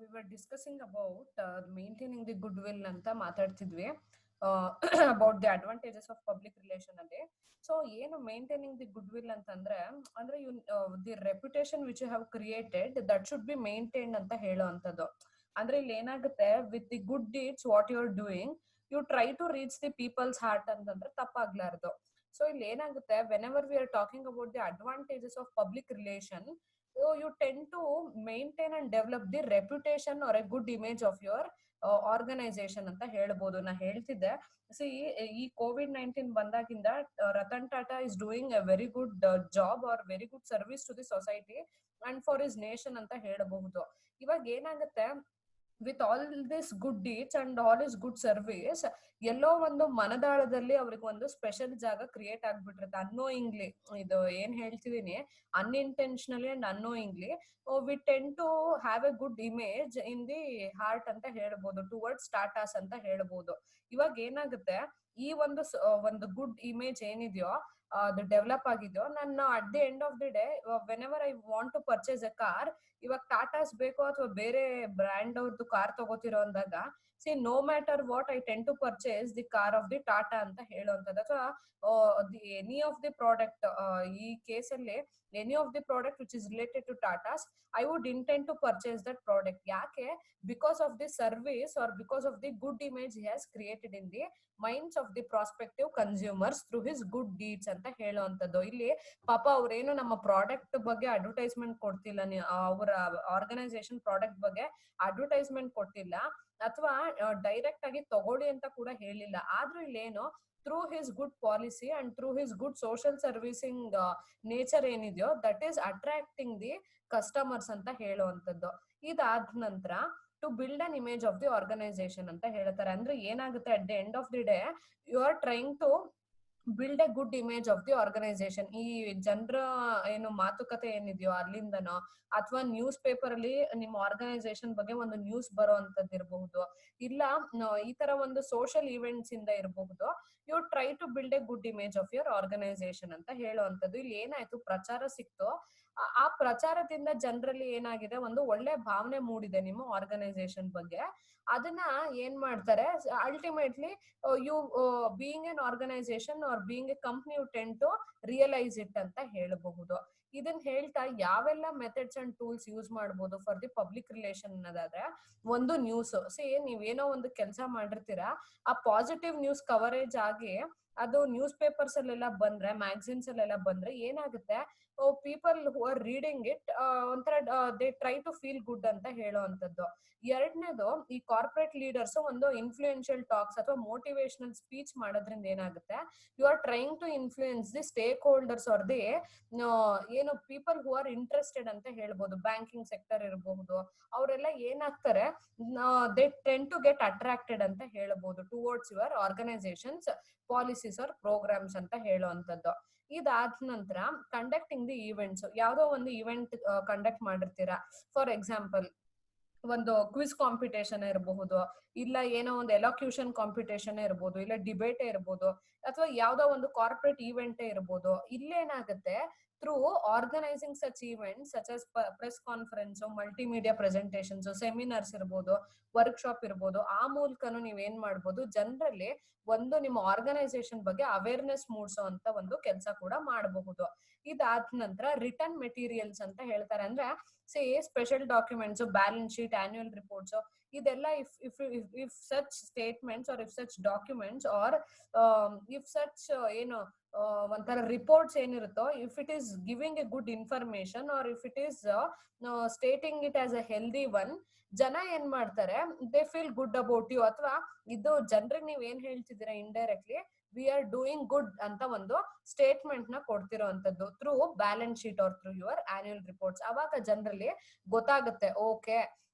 We were discussing about maintaining the goodwill anta ಮಾತಾಡ್ತಿದ್ವಿ about the advantages of public relation ಅಲ್ಲಿ. So ಏನು maintaining the goodwill ಅಂತಂದ್ರೆ ಅಂದ್ರೆ you the reputation which you have created that should be maintained ಅಂತ ಹೇಳುವಂತದ್ದು. ಅಂದ್ರೆ ಇಲ್ಲಿ ಏನಾಗುತ್ತೆ with the good deeds what you are doing you try to reach the people's heart ಅಂತಂದ್ರೆ ತಪ್ಪಾಗ್ಲಾರ್ದು. So ಇಲ್ಲಿ ಏನಾಗುತ್ತೆ whenever we are talking about the advantages of public relation, so you tend to maintain and develop the reputation or a good image of your organization ಅಂತ ಹೇಳ್ಬೋದು. ನಾ ಹೇಳ್ತಿದ್ದೆ, see ಈ COVID-19 ಬಂದಾಗಿಂದ Ratan Tata is doing a very good job or very good service to the society and for his nation ಅಂತ ಹೇಳಬಹುದು. ಇವಾಗ ಏನಾಗುತ್ತೆ, with all this good deeds and all is good service, ಎಲ್ಲೋ ಒಂದು ಮನದಾಳದಲ್ಲಿ ಅವ್ರಿಗೆ ಒಂದು ಸ್ಪೆಷಲ್ ಜಾಗ ಕ್ರಿಯೇಟ್ ಆಗ್ಬಿಟ್ಟಿರುತ್ತೆ ಅನ್ನೋಯಿಂಗ್ಲಿ. ಇದು ಏನ್ ಹೇಳ್ತಿದೀನಿ, unintentionally and annoyingly we tend to have a good image in the heart ಅಂತ ಹೇಳ್ಬೋದು, ಟುವರ್ಡ್ಸ್ ಟಾಟಾಸ್ ಅಂತ ಹೇಳ್ಬೋದು. ಇವಾಗ ಏನಾಗುತ್ತೆ, ಈ ಒಂದು ಗುಡ್ ಇಮೇಜ್ ಏನಿದೆಯೋ ಅದು ಡೆವಲಪ್ ಆಗಿದೆಯೋ, ನಾನು at the end of the day whenever I want to purchase a car, ಇವಾಗ ಟಾಟಾಸ್ ಬೇಕು ಅಥವಾ ಬೇರೆ ಬ್ರ್ಯಾಂಡ್ ಅವ್ರದ್ದು ಕಾರ್ ತಗೋತಿರೋ ಅಂದಾಗ, see no matter what I tend to purchase the car of the Tata ಅಂತ ಹೇಳುವಂಥದ್ದು. ಅಥವಾ ಎನಿ ಆಫ್ ದಿ ಪ್ರಾಡಕ್ಟ್, ಈ ಕೇಸಲ್ಲಿ any of the product which is related to Tatas, I would intend to purchase that product. ಯಾಕೆ? Because of the service or because of the good image he has created in the minds of the prospective consumers through his good deeds ಅಂತ ಹೇಳುವಂಥದ್ದು. ಇಲ್ಲಿ ಪಾಪ ಅವ್ರೇನು ನಮ್ಮ product ಬಗ್ಗೆ advertisement ಕೊಡ್ತಿಲ್ಲ, ಅವರ ಆರ್ಗನೈಸೇಷನ್ ಪ್ರಾಡಕ್ಟ್ ಬಗ್ಗೆ ಅಡ್ವರ್ಟೈಸ್ಮೆಂಟ್ ಕೊಟ್ಟಿಲ್ಲ, ಅಥವಾ ಡೈರೆಕ್ಟ್ ಆಗಿ ತಗೊಳ್ಳಿ ಅಂತ ಕೂಡ ಹೇಳಿಲ್ಲ. ಆದ್ರೂ ಇಲ್ಲೇನು, through his good policy and through his good social servicing nature ಏನಿದೆಯೋ that is attracting the customers ಅಂತ ಹೇಳುವಂಥದ್ದು. ಇದಾದ ನಂತರ to build an image of the organization ಅಂತ ಹೇಳ್ತಾರೆ. ಅಂದ್ರೆ ಏನಾಗುತ್ತೆ, at the end of the day you are trying to build a good image of the organization. ಈ ಜನರ ಏನು ಮಾತುಕತೆ ಏನಿದೆಯೋ ಅಲ್ಲಿಂದನೋ, ಅಥವಾ ನ್ಯೂಸ್ ಪೇಪರ್ ಅಲ್ಲಿ ನಿಮ್ಮ ಆರ್ಗನೈಸೇಷನ್ ಬಗ್ಗೆ ಒಂದು ನ್ಯೂಸ್ ಬರೋ ಅಂತದ್ದು ಇರಬಹುದು, ಇಲ್ಲ ಈ ತರ ಒಂದು ಸೋಷಿಯಲ್ ಇವೆಂಟ್ಸ್ ಇಂದ ಇರಬಹುದು, you try to build a good image of your organisation ಅಂತ ಹೇಳುವಂಥದ್ದು. ಇಲ್ಲಿ ಏನಾಯ್ತು, ಪ್ರಚಾರ ಸಿಕ್ತು. ಆ ಪ್ರಚಾರದಿಂದ ಜನರಲ್ಲಿ ಏನಾಗಿದೆ, ಒಂದು ಒಳ್ಳೆ ಭಾವನೆ ಮೂಡಿದೆ ನಿಮ್ಮ ಆರ್ಗನೈಸೇಷನ್ ಬಗ್ಗೆ. ಅದನ್ನ ಏನ್ ಮಾಡ್ತಾರೆ, ultimately you being an organisation or being a company you tend to realise it ಅಂತ ಹೇಳಬಹುದು. ಇದನ್ನ ಹೇಳ್ತಾ ಯಾವೆಲ್ಲ ಮೆಥಡ್ಸ್ ಅಂಡ್ ಟೂಲ್ಸ್ ಯೂಸ್ ಮಾಡಬಹುದು ಫಾರ್ ದಿ ಪಬ್ಲಿಕ್ ರಿಲೇಷನ್ ಅನ್ನೋದಾದ್ರೆ, ಒಂದು ನ್ಯೂಸ್. ನೀವೇನೋ ಒಂದು ಕೆಲಸ ಮಾಡಿರ್ತೀರಾ, ಆ ಪಾಸಿಟಿವ್ ನ್ಯೂಸ್ ಕವರೇಜ್ ಆಗಿ ಅದು ನ್ಯೂಸ್ ಪೇಪರ್ಸ್ ಅಲ್ಲೆಲ್ಲ ಬಂದ್ರೆ, ಮ್ಯಾಗಝಿನ್ಸ್ ಅಲ್ಲೆಲ್ಲ ಬಂದ್ರೆ ಏನಾಗುತ್ತೆ, people who are reading it ಒಂಥರ they try to feel good ಅಂತ ಹೇಳುವಂಥದ್ದು. ಎರಡನೇದು, ಈ ಕಾರ್ಪೊರೇಟ್ ಲೀಡರ್ಸ್ ಒಂದು ಇನ್ಫ್ಲೂಯೆನ್ಷಿಯಲ್ ಟಾಕ್ಸ್ ಅಥವಾ ಮೋಟಿವೇಶನಲ್ ಸ್ಪೀಚ್ ಮಾಡೋದ್ರಿಂದ ಏನಾಗುತ್ತೆ, you are trying to influence the stakeholders or the ಏನು ಪೀಪಲ್ ಹೂ ಆರ್ ಇಂಟ್ರೆಸ್ಟೆಡ್ ಅಂತ ಹೇಳ್ಬೋದು. ಬ್ಯಾಂಕಿಂಗ್ ಸೆಕ್ಟರ್ ಇರಬಹುದು, ಅವರೆಲ್ಲ ಏನಾಗ್ತಾರೆ, they tend to get attracted ಅಂತ ಹೇಳ್ಬೋದು towards your organizations policies or programmes ಅಂತ ಹೇಳುವಂಥದ್ದು. ಇದಾದ ನಂತರ ಕಂಡಕ್ಟಿಂಗ್ ದಿ ಈವೆಂಟ್ಸ್. ಯಾವ್ದೋ ಒಂದು ಇವೆಂಟ್ ಕಂಡಕ್ಟ್ ಮಾಡಿರ್ತೀರಾ, ಫಾರ್ ಎಕ್ಸಾಂಪಲ್ ಒಂದು ಕ್ವಿಜ್ ಕಾಂಪಿಟೇಷನ್ ಇರಬಹುದು, ಇಲ್ಲ ಏನೋ ಒಂದು ಎಲೋಕ್ಯೂಷನ್ ಕಾಂಪಿಟೇಷನ್ ಇರ್ಬೋದು, ಇಲ್ಲ ಡಿಬೇಟೇ ಇರ್ಬೋದು, ಅಥವಾ ಯಾವ್ದೋ ಒಂದು ಕಾರ್ಪೊರೇಟ್ ಇವೆಂಟೇ ಇರ್ಬೋದು. ಇಲ್ಲೇನಾಗುತ್ತೆ, through organizing such events such as press conference, multimedia presentations, seminars ಇರ್ಬೋದು, ವರ್ಕ್ಶಾಪ್ ಇರ್ಬೋದು, ಆ ಮೂಲಕನು ನೀವೇನ್ ಮಾಡ್ಬೋದು, ಜನರಲ್ಲಿ ಒಂದು ನಿಮ್ಮ ಆರ್ಗನೈಸೇಷನ್ ಬಗ್ಗೆ ಅವೇರ್ನೆಸ್ ಮೂಡಿಸೋ ಅಂತ ಒಂದು ಕೆಲಸ ಕೂಡ ಮಾಡಬಹುದು. ಇದಾದ ನಂತರ ರಿಟರ್ನ್ ಮೆಟೀರಿಯಲ್ಸ್ ಅಂತ ಹೇಳ್ತಾರೆ. ಅಂದ್ರೆ special documents, balance sheet, annual reports, ಇದೆಲ್ಲ if such statements or if such documents or if such ಏನು ಒಂಥರ ರಿಪೋರ್ಟ್ಸ್ ಏನಿರುತ್ತೋ, if it is giving a good information or if it is stating it as a healthy one, ಜನ ಏನ್ ಮಾಡ್ತಾರೆ, they feel good about you. ಅಥವಾ ಇದು ಜನರಿಗೆ ನೀವ್ ಏನ್ ಹೇಳ್ತಿದ್ದೀರಾ, indirectly we are doing good ಅಂತ ಒಂದು ಸ್ಟೇಟ್ಮೆಂಟ್ ನ ಕೊಡ್ತಿರೋಂಥದ್ದು through balance sheet R through your annual reports. ಅವಾಗ ಜನರಲ್ಲಿ ಗೊತ್ತಾಗುತ್ತೆ, okay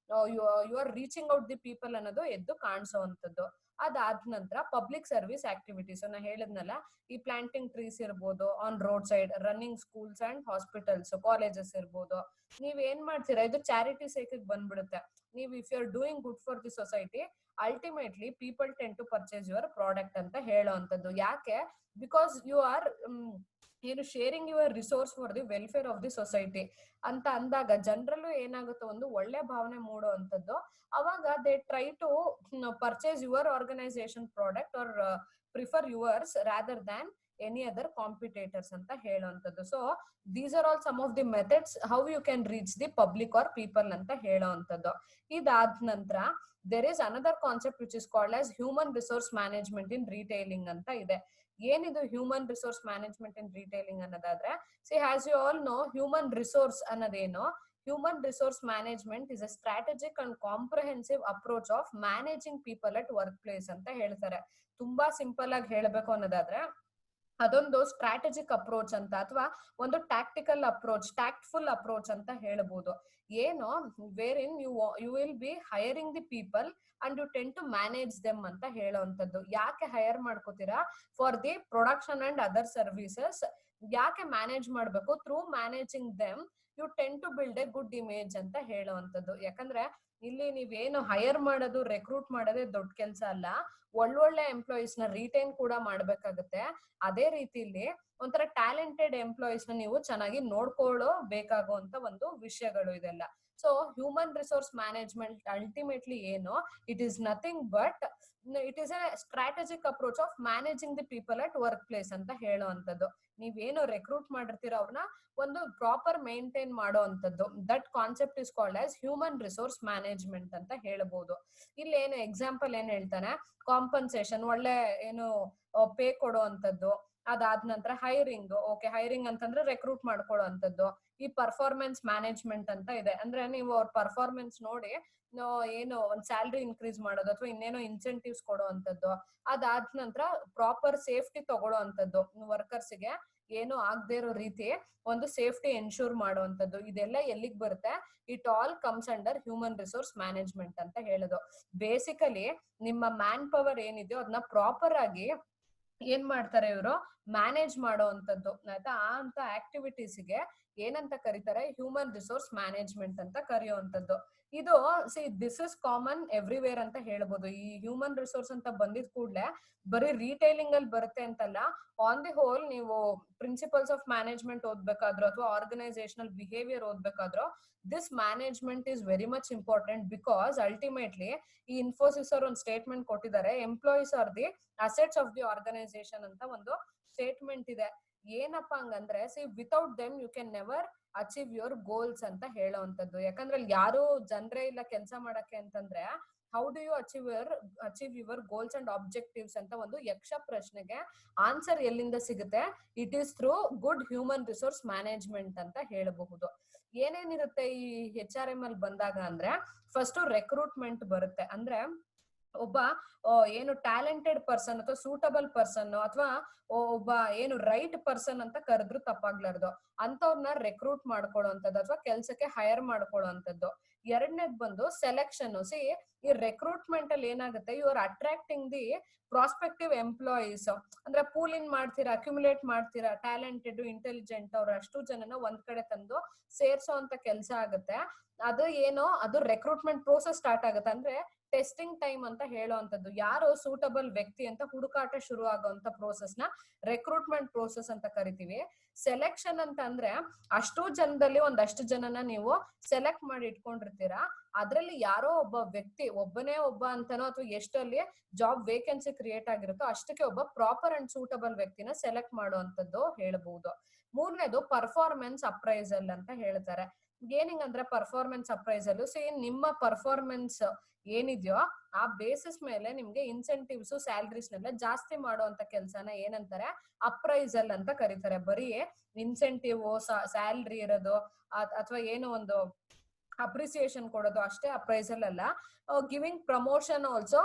you are reaching out the people ಅನ್ನೋದು ಎದ್ದು ಕಾಣಿಸೋವಂಥದ್ದು. ಅದಾದ ನಂತರ ಪಬ್ಲಿಕ್ ಸರ್ವಿಸ್ ಆಕ್ಟಿವಿಟೀಸ್. ನಾ ಹೇಳಿದ್ನಲ್ಲ, ಈ ಪ್ಲಾಂಟಿಂಗ್ ಟ್ರೀಸ್ ಇರ್ಬೋದು on road side, running schools and hospitals, colleges ಇರ್ಬೋದು. ನೀವ್ ಏನ್ ಮಾಡ್ತೀರಾ, ಇದು ಚಾರಿಟಿ ಸೇಕಿಗೆ ಬಂದ್ಬಿಡುತ್ತೆ. ನೀವು if you are doing good for the society, ultimately people tend to purchase your product ಅಂತ ಹೇಳೋವಂಥದ್ದು. ಯಾಕೆ? ಬಿಕಾಸ್ ಯು ಆರ್ ಏನು sharing your resource for the welfare of the society ಅಂತ ಅಂದಾಗ ಜನರಲ್ಲೂ ಏನಾಗುತ್ತೆ, ಒಂದು ಒಳ್ಳೆ ಭಾವನೆ ಮೂಡೋ ಅಂತದ್ದು. ಅವಾಗ they try to purchase your organisation product or prefer yours rather than any other competitors ಅಂತ ಹೇಳುವಂಥದ್ದು. So these are all some of the methods how you can reach the public or people ಅಂತ ಹೇಳುವಂಥದ್ದು. ಇದಾದ ನಂತರ there is another concept which is called as human resource management in retailing ಅಂತ ಇದೆ. ಏನಿದು human resource management in retailing ಅನ್ನೋದಾದ್ರೆ, see has you all know human resource ಅನ್ನೋದೇನು, human resource management is a strategic and comprehensive approach of managing people at workplace ಅಂತ ಹೇಳ್ತಾರೆ. ತುಂಬಾ simple ಆಗಿ ಹೇಳಬೇಕು ಅನ್ನೋದಾದ್ರೆ ಅದೊಂದು ಸ್ಟ್ರಾಟಜಿಕ್ ಅಪ್ರೋಚ್ ಅಂತ, ಅಥವಾ ಒಂದು ಟ್ಯಾಕ್ಟಿಕಲ್ ಅಪ್ರೋಚ್, ಟ್ಯಾಕ್ಟ್ಫುಲ್ ಅಪ್ರೋಚ್ ಅಂತ ಹೇಳ್ಬೋದು. ಏನು wherein you will be hiring the people and you tend to manage them ಅಂತ ಹೇಳೋವಂಥದ್ದು. ಯಾಕೆ ಹೈರ್ ಮಾಡ್ಕೋತೀರಾ? For the production and other services. ಯಾಕೆ ಮ್ಯಾನೇಜ್ ಮಾಡ್ಬೇಕು? Through managing them you tend to build a good image ಅಂತ ಹೇಳುವಂಥದ್ದು. ಯಾಕಂದ್ರೆ ಇಲ್ಲಿ ನೀವೇನು ಹೈರ್ ಮಾಡೋದು, ರೆಕ್ರೂಟ್ ಮಾಡೋದೇ ದೊಡ್ಡ ಕೆಲಸ ಅಲ್ಲ, ಒಳ್ಳೊಳ್ಳೆ ಎಂಪ್ಲಾಯೀಸ್ ನ ರಿಟೈನ್ ಕೂಡ ಮಾಡ್ಬೇಕಾಗುತ್ತೆ. ಅದೇ ರೀತಿಲಿ ಒಂಥರ ಟ್ಯಾಲೆಂಟೆಡ್ ಎಂಪ್ಲಾಯೀಸ್ ನ ನೀವು ಚೆನ್ನಾಗಿ ನೋಡ್ಕೊಳ್ಳೋ ಬೇಕಾಗುವಂತ ಒಂದು ವಿಷಯಗಳು ಇದೆಲ್ಲ. So human resource management ultimately ಏನು, it is nothing but it is a strategic approach of managing the people at workplace ಅಂತ ಹೇಳುವಂಥದ್ದು. ನೀವೇನು ರೆಕ್ರೂಟ್ ಮಾಡಿರ್ತೀರೋ ಅವ್ರನ್ನ ಒಂದು ಪ್ರಾಪರ್ ಮೇಂಟೈನ್ ಮಾಡೋ ಅಂತದ್ದು. That concept is called as human resource management ಅಂತ ಹೇಳ್ಬೋದು. ಇಲ್ಲಿ ಏನು ಎಕ್ಸಾಂಪಲ್ ಏನ್ ಹೇಳ್ತಾನೆ, ಕಾಂಪನ್ಸೇಷನ್, ಒಳ್ಳೆ ಏನು ಪೇ ಕೊಡೋ ಅಂತದ್ದು. ಅದಾದ ನಂತರ ಹೈರಿಂಗ್, ಓಕೆ ಹೈರಿಂಗ್ ಅಂತಂದ್ರೆ ರೆಕ್ರೂಟ್ ಮಾಡ್ಕೊಳ್ಳೋ ಅಂತದ್ದು. ಈ ಪರ್ಫಾರ್ಮೆನ್ಸ್ ಮ್ಯಾನೇಜ್ಮೆಂಟ್ ಅಂತ ಇದೆ, ಅಂದ್ರೆ ನೀವು ಅವ್ರ ಪರ್ಫಾರ್ಮೆನ್ಸ್ ನೋಡಿ ಏನು ಒಂದ್ ಸ್ಯಾಲ್ರಿ ಇನ್ಕ್ರೀಸ್ ಮಾಡೋದು ಅಥವಾ ಇನ್ನೇನೋ ಇನ್ಸೆಂಟಿವ್ಸ್ ಕೊಡೋ ಅಂತದ್ದು. ಅದಾದ ನಂತರ ಪ್ರಾಪರ್ ಸೇಫ್ಟಿ ತಗೊಳ್ಳೋ ಅಂತದ್ದು, ವರ್ಕರ್ಸ್ಗೆ ಏನು ಆಗದೆ ಇರೋ ರೀತಿ ಒಂದು ಸೇಫ್ಟಿ ಎನ್ಶೂರ್ ಮಾಡುವಂತದ್ದು. ಇದೆಲ್ಲ ಎಲ್ಲಿಗೆ ಬರುತ್ತೆ? It all comes under human resource management ಅಂತ ಹೇಳೋದು. ಬೇಸಿಕಲಿ ನಿಮ್ಮ ಮ್ಯಾನ್ ಪವರ್ ಏನಿದೆಯೋ ಅದನ್ನ ಪ್ರಾಪರ್ ಆಗಿ ಏನ್ ಮಾಡ್ತಾರೆ ಇವರು, ಮ್ಯಾನೇಜ್ ಮಾಡೋ ಅಂತದ್ದು ಆಯ್ತಾ. ಆ ಅಂತ ಆಕ್ಟಿವಿಟೀಸ್ಗೆ ಏನಂತ ಕರೀತಾರೆ? ಹ್ಯೂಮನ್ ರಿಸೋರ್ಸ್ ಮ್ಯಾನೇಜ್ಮೆಂಟ್ ಅಂತ ಕರೆಯುವಂತದ್ದು. ಇದು ದಿಸ್ ಇಸ್ ಕಾಮನ್ ಎವ್ರಿವೇರ್ ಅಂತ ಹೇಳ್ಬೋದು. ಈ ಹ್ಯೂಮನ್ ರಿಸೋರ್ಸ್ ಅಂತ ಬಂದಿದ್ ಕೂಡ್ಲೆ ಬರೀ ರಿಟೈಲಿಂಗ್ ಅಲ್ಲಿ ಬರುತ್ತೆ ಅಂತಲ್ಲ, ಆನ್ ದಿ ಹೋಲ್ ನೀವು ಪ್ರಿನ್ಸಿಪಲ್ಸ್ ಆಫ್ ಮ್ಯಾನೇಜ್ಮೆಂಟ್ ಓದ್ಬೇಕಾದ್ರೂ ಅಥವಾ ಆರ್ಗನೈಸೇಷನಲ್ ಬಿಹೇವಿಯರ್ ಓದ್ಬೇಕಾದ್ರೂ this management is very much important. Because ultimately ಈ ಇನ್ಫೋಸಿಸ್ ಅವ್ರು ಒಂದು ಸ್ಟೇಟ್ಮೆಂಟ್ ಕೊಟ್ಟಿದ್ದಾರೆ, employees are the assets of the organization ಅಂತ ಒಂದು ಸ್ಟೇಟ್ಮೆಂಟ್ ಇದೆ. ಏನಪ್ಪಾ ಹಂಗಂದ್ರೆ, see without them you can never achieve your goals ಅಂತ ಹೇಳೋವಂಥದ್ದು. ಯಾಕಂದ್ರೆ ಅಲ್ಲಿ ಯಾರು ಜನರೇ ಇಲ್ಲ ಕೆಲಸ ಮಾಡಕ್ಕೆ ಅಂತಂದ್ರೆ how do you achieve your goals and objectives ಅಂತ ಒಂದು ಯಕ್ಷ ಪ್ರಶ್ನೆಗೆ ಆನ್ಸರ್ ಎಲ್ಲಿಂದ ಸಿಗುತ್ತೆ? It is through good human resource management ಅಂತ ಹೇಳಬಹುದು. ಏನೇನಿರುತ್ತೆ ಈ HRM ಅಲ್ಲಿ ಬಂದಾಗ ಅಂದ್ರೆ, ಫಸ್ಟ್ ರೆಕ್ರೂಟ್ಮೆಂಟ್ ಬರುತ್ತೆ. ಅಂದ್ರೆ ಒಬ್ಬ ಏನು ಟ್ಯಾಲೆಂಟೆಡ್ ಪರ್ಸನ್ ಅಥವಾ ಸೂಟಬಲ್ ಪರ್ಸನ್ ಅಥವಾ ಒಬ್ಬ ಏನು ರೈಟ್ ಪರ್ಸನ್ ಅಂತ ಕರೆದ್ರು ತಪ್ಪಾಗ್ಲಾರ್ದು ಅಂತವ್ರನ್ನ ರೆಕ್ರೂಟ್ ಮಾಡ್ಕೊಳ್ಳುವಂಥದ್ದು ಅಥವಾ ಕೆಲ್ಸಕ್ಕೆ ಹೈರ್ ಮಾಡ್ಕೊಳ್ಳುವಂಥದ್ದು. ಎರಡನೇದ್ ಬಂದು ಸೆಲೆಕ್ಷನ್. ಸಿ ಈ ರೆಕ್ರೂಟ್ಮೆಂಟ್ ಅಲ್ಲಿ ಏನಾಗುತ್ತೆ, you are attracting the prospective employees. ಅಂದ್ರೆ ಪೂಲ್ ಇನ್ ಮಾಡ್ತೀರಾ, ಅಕ್ಯುಮುಲೇಟ್ ಮಾಡ್ತೀರಾ, ಟ್ಯಾಲೆಂಟೆಡ್ ಇಂಟೆಲಿಜೆಂಟ್ ಅವ್ರ ಅಷ್ಟು ಜನನ ಒಂದ್ ಕಡೆ ತಂದು ಸೇರ್ಸೋ ಅಂತ ಕೆಲಸ ಆಗುತ್ತೆ. ಅದು ಏನೋ ಅದು ರೆಕ್ರೂಟ್ಮೆಂಟ್ ಪ್ರೋಸೆಸ್ ಸ್ಟಾರ್ಟ್ ಆಗುತ್ತೆ. ಅಂದ್ರೆ ಟೆಸ್ಟಿಂಗ್ ಟೈಮ್ ಅಂತ ಹೇಳುವಂತದ್ದು. ಯಾರು ಸೂಟಬಲ್ ವ್ಯಕ್ತಿ ಅಂತ ಹುಡುಕಾಟ ಶುರು ಆಗುವಂತ ಪ್ರೋಸೆಸ್ ನ ರೆಕ್ರೂಟ್ಮೆಂಟ್ ಪ್ರೋಸೆಸ್ ಅಂತ ಕರಿತೀವಿ. ಸೆಲೆಕ್ಷನ್ ಅಂತ ಅಂದ್ರೆ ಅಷ್ಟು ಜನದಲ್ಲಿ ಒಂದಷ್ಟು ಜನನ ನೀವು ಸೆಲೆಕ್ಟ್ ಮಾಡಿ ಇಟ್ಕೊಂಡಿರ್ತೀರಾ, ಅದ್ರಲ್ಲಿ ಯಾರೋ ಒಬ್ಬ ವ್ಯಕ್ತಿ, ಒಬ್ಬನೇ ಒಬ್ಬ ಅಂತನೋ ಅಥವಾ ಎಷ್ಟಲ್ಲಿ ಜಾಬ್ ವೇಕೆನ್ಸಿ ಕ್ರಿಯೇಟ್ ಆಗಿರುತ್ತೋ ಅಷ್ಟಕ್ಕೆ ಒಬ್ಬ ಪ್ರಾಪರ್ ಅಂಡ್ ಸೂಟಬಲ್ ವ್ಯಕ್ತಿನ ಸೆಲೆಕ್ಟ್ ಮಾಡುವಂತದ್ದು ಹೇಳ್ಬಹುದು. ಮೂರನೇದು ಪರ್ಫಾರ್ಮೆನ್ಸ್ ಅಪ್ರೈಸಲ್ ಅಂತ ಹೇಳ್ತಾರೆ. ಏನಿಂಗಂದ್ರೆ ಪರ್ಫಾರ್ಮೆನ್ಸ್ ಅಪ್ರೈಸಲ್, ಸಿ ನಿಮ್ಮ ಪರ್ಫಾರ್ಮೆನ್ಸ್ ಏನಿದೆಯೋ ಆ ಬೇಸಿಸ್ ಮೇಲೆ ನಿಮ್ಗೆ ಇನ್ಸೆಂಟಿವ್ಸ್, ಸ್ಯಾಲರೀಸ್ ನೆಲ್ಲ ಜಾಸ್ತಿ ಮಾಡುವಂತ ಕೆಲ್ಸನ ಏನಂತಾರೆ? ಅಪ್ರೈಸಲ್ ಅಂತ ಕರೀತಾರೆ. ಬರೀ ಇನ್ಸೆಂಟಿವ್, ಸ್ಯಾಲರಿ ಇರೋದು ಅಥವಾ ಏನೋ ಒಂದು ಅಪ್ರಿಸಿಯೇಷನ್ ಕೊಡೋದು ಅಷ್ಟೇ ಅಪ್ರೈಸಲ್ ಅಲ್ಲ. Giving promotion also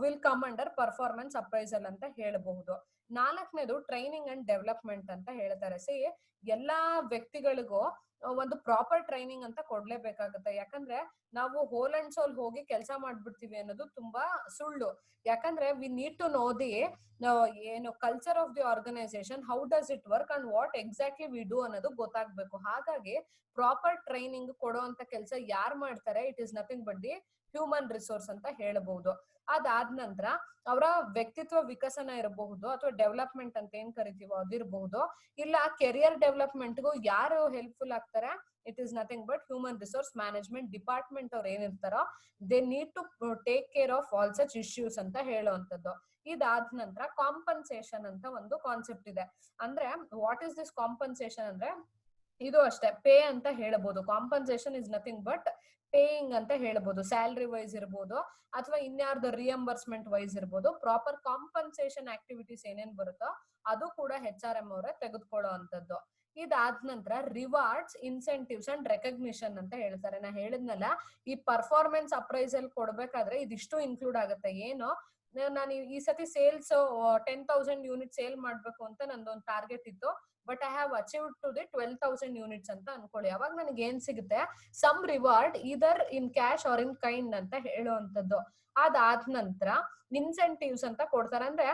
will come under performance appraisal ಅಂತ ಹೇಳಬಹುದು. ನಾಲ್ಕನೇದು ಟ್ರೈನಿಂಗ್ ಅಂಡ್ ಡೆವಲಪ್ಮೆಂಟ್ ಅಂತ ಹೇಳ್ತಾರೆ. ಸಿ ಎಲ್ಲಾ ವ್ಯಕ್ತಿಗಳಿಗೂ ಒಂದು ಪ್ರಾಪರ್ ಟ್ರೈನಿಂಗ್ ಅಂತ ಕೊಡ್ಲೇಬೇಕಾಗುತ್ತೆ. ಯಾಕಂದ್ರೆ ನಾವು ಹೋಲ್ ಅಂಡ್ ಸೋಲ್ ಹೋಗಿ ಕೆಲಸ ಮಾಡ್ಬಿಡ್ತೀವಿ ಅನ್ನೋದು ತುಂಬಾ ಸುಳ್ಳು. ಯಾಕಂದ್ರೆ we need to know the ಏನು culture of the organization, how does it work and what exactly we do ಅನ್ನೋದು ಗೊತ್ತಾಗ್ಬೇಕು. ಹಾಗಾಗಿ ಪ್ರಾಪರ್ ಟ್ರೈನಿಂಗ್ ಕೊಡುವಂತ ಕೆಲಸ ಯಾರು ಮಾಡ್ತಾರೆ, it is nothing but the human resource ಅಂತ ಹೇಳಬಹುದು. ಅದಾದ ನಂತರ ಅವರ ವ್ಯಕ್ತಿತ್ವ ವಿಕಸನ ಇರಬಹುದು ಅಥವಾ ಡೆವಲಪ್ಮೆಂಟ್ ಅಂತ ಏನ್ ಕರಿತೀವೋ ಅದಿರಬಹುದು, ಇಲ್ಲ ಕೆರಿಯರ್ ಡೆವಲಪ್ಮೆಂಟ್ಗೂ ಯಾರು ಹೆಲ್ಪ್ಫುಲ್ ಆಗ್ತಾರೆ, it is nothing but human resource management department ಅವ್ರು ಏನಿರ್ತಾರೋ they need to take care of all such issues ಅಂತ ಹೇಳುವಂತದ್ದು. ಇದಾದ ನಂತರ ಕಾಂಪನ್ಸೇಷನ್ ಅಂತ ಒಂದು ಕಾನ್ಸೆಪ್ಟ್ ಇದೆ. ಅಂದ್ರೆ ವಾಟ್ ಇಸ್ ದಿಸ್ ಕಾಂಪನ್ಸೇಷನ್ ಅಂದ್ರೆ ಇದು ಅಷ್ಟೇ, ಪೇ ಅಂತ ಹೇಳಬಹುದು. Compensation is nothing but paying ಅಂತ ಹೇಳ್ಬೋದು. ಸ್ಯಾಲ್ರಿ ವೈಸ್ ಇರ್ಬೋದು ಅಥವಾ ಇನ್ಯಾರ್ದು ರಿಯಂಬರ್ಸ್ಮೆಂಟ್ ವೈಸ್ ಇರ್ಬೋದು. ಪ್ರಾಪರ್ ಕಾಂಪನ್ಸೇಷನ್ ಆಕ್ಟಿವಿಟೀಸ್ ಏನೇನ್ ಬರುತ್ತೋ ಅದು ಕೂಡ HRM ಅವರೇ ತೆಗೆದುಕೊಳ್ಳೋ ಅಂತದ್ದು. ಇದಾದ ನಂತರ ರಿವಾರ್ಡ್ಸ್, ಇನ್ಸೆಂಟಿವ್ಸ್ ಅಂಡ್ ರೆಕಗ್ನಿಷನ್ ಅಂತ ಹೇಳ್ತಾರೆ. ನಾ ಹೇಳಿದ್ನಲ್ಲ, ಈ ಪರ್ಫಾರ್ಮೆನ್ಸ್ ಅಪ್ರೈಸಲ್ ಕೊಡ್ಬೇಕಾದ್ರೆ ಇದಿಷ್ಟು ಇನ್ಕ್ಲೂಡ್ ಆಗುತ್ತೆ. ಏನು, ನಾನು ಈ ಸತಿ ಸೇಲ್ಸ್ 10,000 ಯೂನಿಟ್ ಸೇಲ್ ಮಾಡ್ಬೇಕು ಅಂತ ನಂದೊಂದು ಟಾರ್ಗೆಟ್ ಇತ್ತು, but I have achieved to the 12,000 units ಅಂತ ಅನ್ಕೊಳ್ಳಿ. ಅವಾಗ ನನಗೆ ಏನ್ ಸಿಗುತ್ತೆ, some reward either in cash or in kind ಅಂತ ಹೇಳುವಂತದ್ದು. ಅದಾದ ನಂತರ ಇನ್ಸೆಂಟಿವ್ಸ್ ಅಂತ ಕೊಡ್ತಾರೆ. ಅಂದ್ರೆ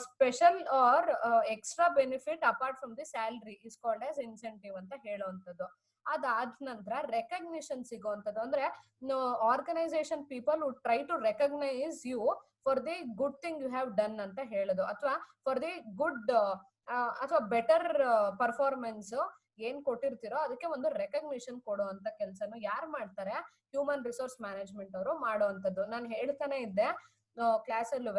special or extra benefit apart from the salary is called as incentive ಅಂತ ಹೇಳುವಂತದ್ದು. ಅದಾದ ನಂತರ ರೆಕಗ್ನಿಷನ್ ಸಿಗುವಂತದ್ದು. ಅಂದ್ರೆ organisation people would try to recognise you for the good thing you have done ಅಂತ ಹೇಳೋದು, ಅಥವಾ ಫಾರ್ ದಿ ಗುಡ್ ಅಥವಾ ಬೆಟರ್ ಪರ್ಫಾರ್ಮೆನ್ಸ್ ಏನ್ ಕೊಟ್ಟಿರ್ತಿರೋ ಅದಕ್ಕೆ ಒಂದು ರೆಕಗ್ನಿಷನ್ ಕೊಡುವಂತ ಕೆಲಸನು ಯಾರು ಮಾಡ್ತಾರೆ, ಹ್ಯೂಮನ್ ರಿಸೋರ್ಸ್ ಮ್ಯಾನೇಜ್ಮೆಂಟ್ ಅವರು ಮಾಡುವಂತದ್ದು. ನಾನು ಹೇಳ್ತಾನೆ ಇದ್ದೆ ಕ್ಲಾಸ್ ಅಲ್ಲೂ,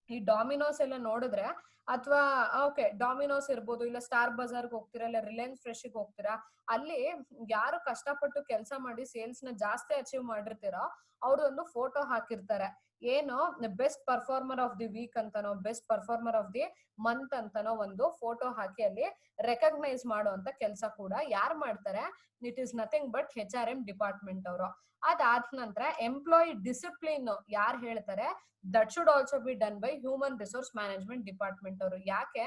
ಈ ಡಾಮಿನೋಸ್ ಎಲ್ಲ ನೋಡಿದ್ರೆ, ಅಥವಾ ಓಕೆ ಡಾಮಿನೋಸ್ ಇರ್ಬೋದು, ಇಲ್ಲ ಸ್ಟಾರ್ ಬಜಾರ್ಗೆ ಹೋಗ್ತೀರಾ, ಇಲ್ಲ ರಿಲಯನ್ಸ್ ಫ್ರೆಶ್ಗೆ ಹೋಗ್ತೀರಾ, ಅಲ್ಲಿ ಯಾರು ಕಷ್ಟಪಟ್ಟು ಕೆಲಸ ಮಾಡಿ ಸೇಲ್ಸ್ ನ ಜಾಸ್ತಿ ಅಚೀವ್ ಮಾಡಿರ್ತೀರೋ ಅವ್ರದೊಂದು ಫೋಟೋ ಹಾಕಿರ್ತಾರೆ. ಏನು, best performer of the week ಅಂತನೋ, best performer of the month ಅಂತನೋ ಒಂದು ಫೋಟೋ ಹಾಕಿ ಅಲ್ಲಿ ರೆಕಗ್ನೈಸ್ ಮಾಡುವಂತ ಕೆಲಸ ಕೂಡ ಯಾರು ಮಾಡ್ತಾರೆ, it is nothing but HRM department ಅವರು. ಅದಾದ ನಂತರ ಎಂಪ್ಲಾಯಿ ಡಿಸಿಪ್ಲಿನ್ ಯಾರು ಹೇಳ್ತಾರೆ, that should also be done by human resource management department ಅವರು. ಯಾಕೆ,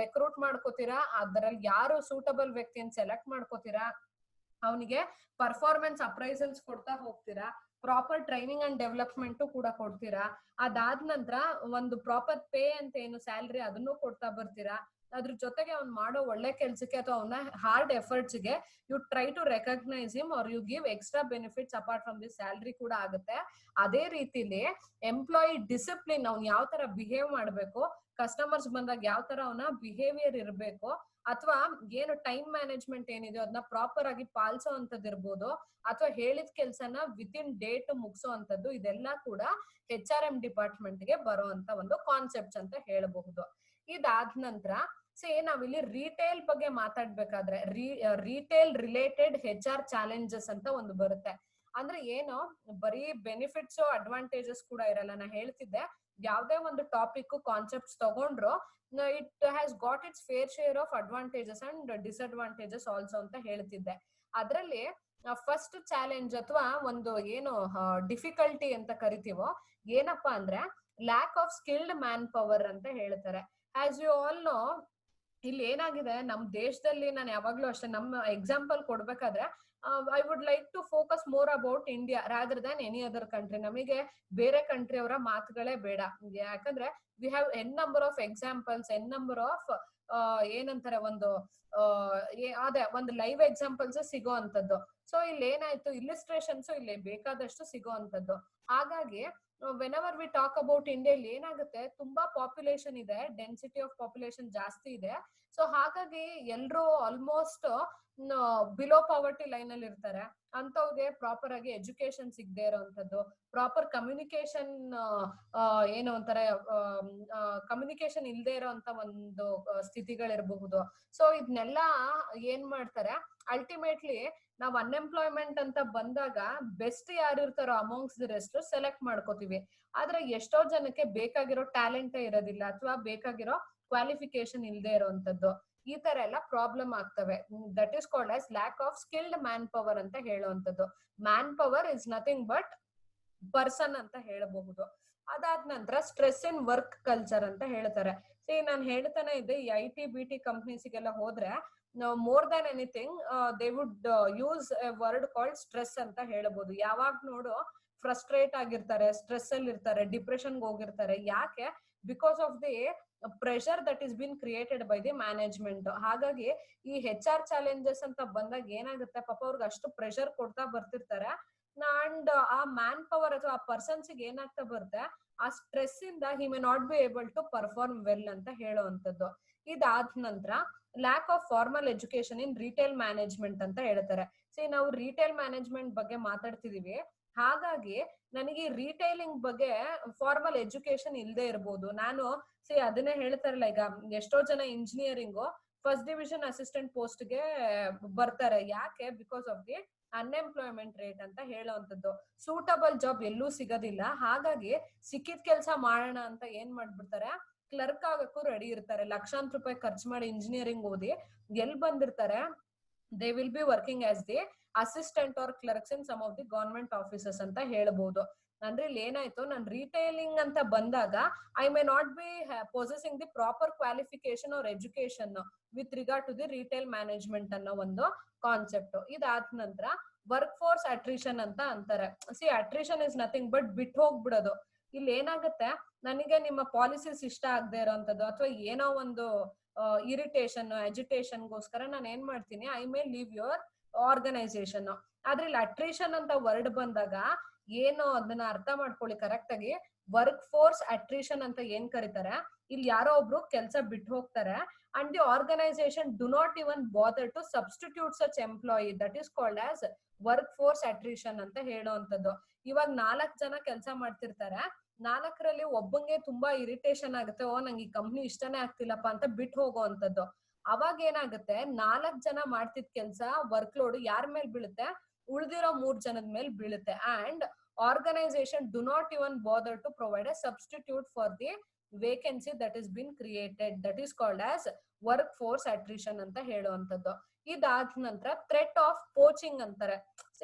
ರೆಕ್ರೂಟ್ ಮಾಡ್ಕೋತೀರಾ, ಅದರಲ್ಲಿ ಯಾರು ಸೂಟಬಲ್ ವ್ಯಕ್ತಿಯನ್ನು ಸೆಲೆಕ್ಟ್ ಮಾಡ್ಕೋತೀರಾ, ಅವನಿಗೆ ಪರ್ಫಾರ್ಮೆನ್ಸ್ ಅಪ್ರೈಸಲ್ಸ್ ಕೊಡ್ತಾ ಹೋಗ್ತೀರಾ, ಪ್ರಾಪರ್ ಟ್ರೈನಿಂಗ್ ಅಂಡ್ ಡೆವಲಪ್ಮೆಂಟ್ ಕೂಡ ಕೊಡ್ತೀರಾ. ಅದಾದ ನಂತರ ಒಂದು ಪ್ರಾಪರ್ ಪೇ ಅಂತ ಏನು ಸ್ಯಾಲ್ರಿ ಅದನ್ನು ಕೊಡ್ತಾ ಬರ್ತೀರಾ. ಅದ್ರ ಜೊತೆಗೆ ಅವ್ನು ಮಾಡೋ ಒಳ್ಳೆ ಕೆಲ್ಸಕ್ಕೆ ಅಥವಾ ಅವನ ಹಾರ್ಡ್ ಎಫರ್ಟ್ಸ್ ಗೆ you try to recognise him or you give extra benefits apart from the salary ಕೂಡ ಆಗುತ್ತೆ. ಅದೇ ರೀತಿಲಿ ಎಂಪ್ಲಾಯಿ ಡಿಸಿಪ್ಲಿನ್, ಅವ್ನು ಯಾವ ತರ ಬಿಹೇವ್ ಮಾಡ್ಬೇಕು, ಕಸ್ಟಮರ್ಸ್ ಬಂದಾಗ ಯಾವ ತರ ಅವನ ಬಿಹೇವಿಯರ್ ಇರ್ಬೇಕು, ಅಥವಾ ಏನು ಟೈಮ್ ಮ್ಯಾನೇಜ್ಮೆಂಟ್ ಏನಿದೆ ಅದನ್ನ ಪ್ರಾಪರ್ ಆಗಿ ಪಾಲಿಸೋ ಅಂತದ್ದು ಇರ್ಬೋದು, ಅಥವಾ ಹೇಳಿದ ಕೆಲ್ಸನ ವಿತಿನ್ ಡೇಟ್ ಮುಗಿಸೋ ಅಂತದ್ದು, ಇದೆಲ್ಲ ಕೂಡ HRM ಡಿಪಾರ್ಟ್ಮೆಂಟ್ ಗೆ ಬರುವಂತ ಒಂದು ಕಾನ್ಸೆಪ್ಟ್ಸ್ ಅಂತ ಹೇಳಬಹುದು. ಇದಾದ ನಂತರ ನಾವಿಲ್ಲಿ ರಿಟೇಲ್ ಬಗ್ಗೆ ಮಾತಾಡ್ಬೇಕಾದ್ರೆ ರಿಟೇಲ್ ರಿಲೇಟೆಡ್ HR ಚಾಲೆಂಜಸ್ ಅಂತ ಒಂದು ಬರುತ್ತೆ. ಅಂದ್ರೆ ಏನು, ಬರೀ ಬೆನಿಫಿಟ್ಸ್ ಅಡ್ವಾಂಟೇಜಸ್ ಕೂಡ ಇರಲ್ಲ. ನಾ ಹೇಳ್ತಿದ್ದೆ, ಯಾವ್ದೇ ಒಂದು ಟಾಪಿಕ್ ಕಾನ್ಸೆಪ್ಟ್ಸ್ ತಗೊಂಡ್ರು it has got it's fair share of advantages and disadvantages also ಅಂತ ಹೇಳ್ತಿದ್ದೆ. ಅದ್ರಲ್ಲಿ ಫಸ್ಟ್ ಚಾಲೆಂಜ್ ಅಥವಾ ಒಂದು ಏನು ಡಿಫಿಕಲ್ಟಿ ಅಂತ ಕರಿತೀವೋ ಏನಪ್ಪಾ ಅಂದ್ರೆ lack of skilled man power ಅಂತ ಹೇಳ್ತಾರೆ. ಆಸ್ ಯು ಆಲ್ ನೋ, ಇಲ್ಲಿ ಏನಾಗಿದೆ ನಮ್ ದೇಶದಲ್ಲಿ, ನಾನು ಯಾವಾಗ್ಲೂ ಅಷ್ಟೇ ನಮ್ಮ ಎಕ್ಸಾಂಪಲ್ ಕೊಡ್ಬೇಕಾದ್ರೆ I would like to focus more about India rather than any other country. ನಮಗೆ ಬೇರೆ ಕಂಟ್ರಿ ಅವರ ಮಾತುಗಳೇ ಬೇಡ. ಯಾಕಂದ್ರೆ we have an number of examples, an number of ಏನಂತಾರೆ, ಒಂದು ಅದೇ ಒಂದು ಲೈವ್ ಎಕ್ಸಾಂಪಲ್ಸ್ ಸಿಗೋ ಅಂತದ್ದು. ಸೊ ಇಲ್ಲಿ ಏನಾಯ್ತು, ಇಲಿಸ್ಟ್ರೇಷನ್ಸ್ ಇಲ್ಲಿ ಬೇಕಾದಷ್ಟು ಸಿಗೋ ಅಂತದ್ದು. ಹಾಗಾಗಿ whenever we talk about India, ಇಲ್ಲಿ ಏನಾಗುತ್ತೆ, ತುಂಬಾ ಪಾಪ್ಯುಲೇಷನ್ ಇದೆ, ಡೆನ್ಸಿಟಿ ಆಫ್ ಪಾಪ್ಯುಲೇಷನ್ ಜಾಸ್ತಿ ಇದೆ. ಸೊ ಹಾಗಾಗಿ ಎಲ್ರು ಆಲ್ಮೋಸ್ಟ್ ಬಿಲೋ ಪಾವರ್ಟಿ ಲೈನ್ ಅಲ್ಲಿ ಇರ್ತಾರೆ. ಅಂತವ್ರಿಗೆ ಪ್ರಾಪರ್ ಆಗಿ ಎಜುಕೇಶನ್ ಸಿಗದೆ ಇರೋಂಥದ್ದು, ಪ್ರಾಪರ್ ಕಮ್ಯುನಿಕೇಶನ್ ಏನು ಅಂತಾರೆ, ಕಮ್ಯುನಿಕೇಶನ್ ಇಲ್ದೇ ಇರೋಂತ ಒಂದು ಸ್ಥಿತಿಗಳಿರಬಹುದು. ಸೊ ಇದನ್ನೆಲ್ಲ ಏನ್ ಮಾಡ್ತಾರೆ, ಅಲ್ಟಿಮೇಟ್ಲಿ ನಾವ್ ಅನ್ಎಂಪ್ಲಾಯ್ಮೆಂಟ್ ಅಂತ ಬಂದಾಗ ಬೆಸ್ಟ್ ಯಾರು ಇರ್ತಾರೋ ಅಮಾಂಗ್ಸ್ ದಿ ರೆಸ್ಟ್ ಸೆಲೆಕ್ಟ್ ಮಾಡ್ಕೋತೀವಿ. ಆದ್ರೆ ಎಷ್ಟೋ ಜನಕ್ಕೆ ಬೇಕಾಗಿರೋ ಟ್ಯಾಲೆಂಟೇ ಇರೋದಿಲ್ಲ, ಅಥವಾ ಬೇಕಾಗಿರೋ ಕ್ವಾಲಿಫಿಕೇಶನ್ ಇಲ್ದೇ ಇರೋಂಥದ್ದು. ಈ ತರ ಎಲ್ಲ ಪ್ರಾಬ್ಲಮ್ ಆಗ್ತವೆ. That is called as lack of skilled man power ಅಂತ ಹೇಳುವಂಥದ್ದು. Man power is nothing but person ಅಂತ ಹೇಳಬಹುದು. ಅದಾದ ನಂತರ ಸ್ಟ್ರೆಸ್ ಇನ್ ವರ್ಕ್ ಕಲ್ಚರ್ ಅಂತ ಹೇಳ್ತಾರೆ. ನಾನು ಹೇಳ್ತಾನೆ ಇದ್ದೆ, ಈ IT BT ಕಂಪ್ನೀಸ್ಗೆಲ್ಲ ಹೋದ್ರೆ more than anything they would use A word called stress ಅಂತ ಹೇಳ್ಬೋದು. ಯಾವಾಗ ನೋಡು ಫ್ರಸ್ಟ್ರೇಟ್ ಆಗಿರ್ತಾರೆ, ಸ್ಟ್ರೆಸ್ ಅಲ್ಲಿ ಇರ್ತಾರೆ, ಡಿಪ್ರೆಷನ್ ಹೋಗಿರ್ತಾರೆ. ಯಾಕೆ? Because of the pressure that is been created by the management. ಹಾಗಾಗಿ ಈ HR ಚಾಲೆಂಜಸ್ ಅಂತ ಬಂದಾಗ ಏನಾಗುತ್ತೆ, ಪಾಪ ಅವ್ರಿಗೆ ಅಷ್ಟು ಪ್ರೆಷರ್ ಕೊಡ್ತಾ ಬರ್ತಿರ್ತಾರೆ. ಅಂಡ್ ಆ ಮ್ಯಾನ್ ಪವರ್ ಅಥವಾ ಆ ಪರ್ಸನ್ಸ್ ಏನಾಗ್ತಾ ಬರುತ್ತೆ, ಆ ಸ್ಟ್ರೆಸ್ ಇಂದ he may not be able to perform well ಅಂತ ಹೇಳುವಂತದ್ದು. ಇದಾದ ನಂತರ lack of formal education in retail management ಅಂತ ಹೇಳ್ತಾರೆ. ನಾವು ರಿಟೇಲ್ ಮ್ಯಾನೇಜ್ಮೆಂಟ್ ಬಗ್ಗೆ ಮಾತಾಡ್ತಿದೀವಿ, ಹಾಗಾಗಿ ನನಗೆ ರಿಟೈಲಿಂಗ್ ಬಗ್ಗೆ ಫಾರ್ಮಲ್ ಎಜುಕೇಶನ್ ಇಲ್ಲದೆ ಇರ್ಬೋದು. ನಾನು ಅದನ್ನೇ ಹೇಳ್ತಾರಲ್ಲ, ಈಗ ಎಷ್ಟೋ ಜನ engineering first division assistant post ಗೆ ಬರ್ತಾರೆ. ಯಾಕೆ? Because of the unemployment rate ಅಂತ ಹೇಳೋವಂಥದ್ದು. ಸೂಟಬಲ್ ಜಾಬ್ ಎಲ್ಲೂ ಸಿಗೋದಿಲ್ಲ. ಹಾಗಾಗಿ ಸಿಕ್ಕಿದ ಕೆಲಸ ಮಾಡೋಣ ಅಂತ ಏನ್ ಮಾಡ್ಬಿಡ್ತಾರೆ, ಕ್ಲರ್ಕ್ ಆಗಕ್ಕೂ ರೆಡಿ ಇರ್ತಾರೆ. ಲಕ್ಷಾಂತರ ರೂಪಾಯಿ ಖರ್ಚು ಮಾಡಿ ಇಂಜಿನಿಯರಿಂಗ್ ಓದಿ ಎಲ್ ಬಂದಿರ್ತಾರೆ, they will be working as the assistant or clerks in some of the government offices ಅಂತ ಹೇಳ್ಬೋದು. ಅಂದ್ರೆ ಇಲ್ಲಿ ಏನಾಯ್ತು, ನಾನು ರಿಟೈಲಿಂಗ್ ಅಂತ ಬಂದಾಗ I may not be possessing the proper qualification or education with regard to the retail management ಅನ್ನೋ ಒಂದು ಕಾನ್ಸೆಪ್ಟ್. ಇದಾದ ನಂತರ ವರ್ಕ್ ಫೋರ್ಸ್ ಅಟ್ರಿಷನ್ ಅಂತ ಅಂತಾರೆ. ಅಟ್ರಿಷನ್ ಇಸ್ ನಥಿಂಗ್ ಬಟ್ ಬಿಟ್ಟು ಹೋಗ್ಬಿಡೋದು. ಇಲ್ಲಿ ಏನಾಗುತ್ತೆ, ನನಗೆ ನಿಮ್ಮ ಪಾಲಿಸೀಸ್ ಇಷ್ಟ ಆಗದೆ ಇರೋಂಥದ್ದು ಅಥವಾ ಏನೋ ಒಂದು ಇರಿಟೇಷನ್ ಎಜುಟೇಷನ್ಗೋಸ್ಕರ ನಾನು ಏನ್ ಮಾಡ್ತೀನಿ, I may leave your organisation. ಆದ್ರೆ ಇಲ್ಲಿ ಅಟ್ರಿಷನ್ ಅಂತ ವರ್ಡ್ ಬಂದಾಗ ಏನು ಅದನ್ನ ಅರ್ಥ ಮಾಡ್ಕೊಳ್ಳಿ ಕರೆಕ್ಟ್ ಆಗಿ. ವರ್ಕ್ ಫೋರ್ಸ್ ಅಟ್ರಿಷನ್ ಅಂತ ಏನ್ ಕರೀತಾರೆ, ಇಲ್ಲಿ ಯಾರೋ ಒಬ್ರು ಕೆಲಸ ಬಿಟ್ಟು ಹೋಗ್ತಾರೆ and the organisation do not even bother to substitute such employee, that is called as workforce attrition ಅಂತ ಹೇಳುವಂತದ್ದು. ಇವಾಗ 4 ಜನ ಕೆಲಸ ಮಾಡ್ತಿರ್ತಾರೆ, 4ರಲ್ಲಿ ಒಬ್ಬಂಗೆ ತುಂಬಾ ಇರಿಟೇಷನ್ ಆಗುತ್ತೆ, ಓ ನಂಗೆ ಈ ಕಂಪ್ನಿ ಇಷ್ಟನೇ ಆಗ್ತಿಲ್ಲಪ್ಪ ಅಂತ ಬಿಟ್ಟು ಹೋಗುವಂತದ್ದು. ಅವಾಗ ಏನಾಗುತ್ತೆ, 4 ಜನ ಮಾಡ್ತಿದ್ ಕೆಲ್ಸ ವರ್ಕ್ ಲೋಡ್ ಯಾರ ಮೇಲೆ ಬೀಳುತ್ತೆ, ಉಳಿದಿರೋ 3 ಜನದ ಮೇಲೆ ಬೀಳುತ್ತೆ. And organisation do not even bother to provide a substitute for the vacancy that is been created, that is called as workforce attrition ಅಂತ ಹೇಳುವಂತದ್ದು. ಇದಾದ ನಂತರ ಥ್ರೆಟ್ ಆಫ್ ಪೋಚಿಂಗ್ ಅಂತಾರೆ.